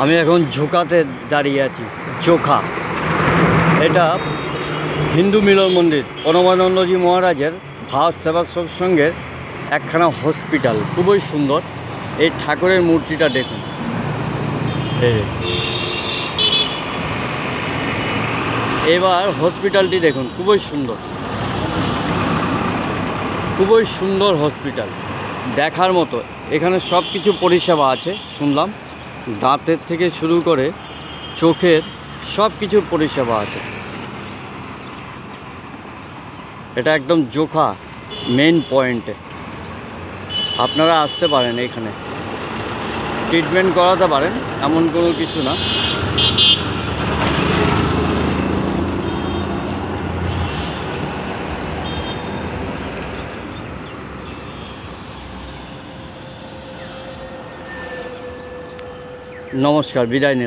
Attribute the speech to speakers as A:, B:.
A: আমি এখন ঝোকাতে দাঁড়িয়ে আছি। চোখা এটা হিন্দু মিলন মন্দির, পরমানন্দজি মহারাজের ভাব সেবা সৎসঙ্গের একখানা হসপিটাল, খুবই সুন্দর। এই ঠাকুরের মূর্তিটা দেখুন, এবার হসপিটালটি দেখুন, খুবই সুন্দর, খুবই সুন্দর হসপিটাল, দেখার মতো। এখানে সব কিছু পরিষেবা আছে শুনলাম, দাঁতের থেকে শুরু করে চোখের সব কিছুর পরিষেবা আছে। এটা একদম জোখা মেন পয়েন্টে, আপনারা আসতে পারেন, এখানে ট্রিটমেন্ট করাতে পারেন, এমন কোনো কিছু না। নমস্কার, বিদায় নিলাম।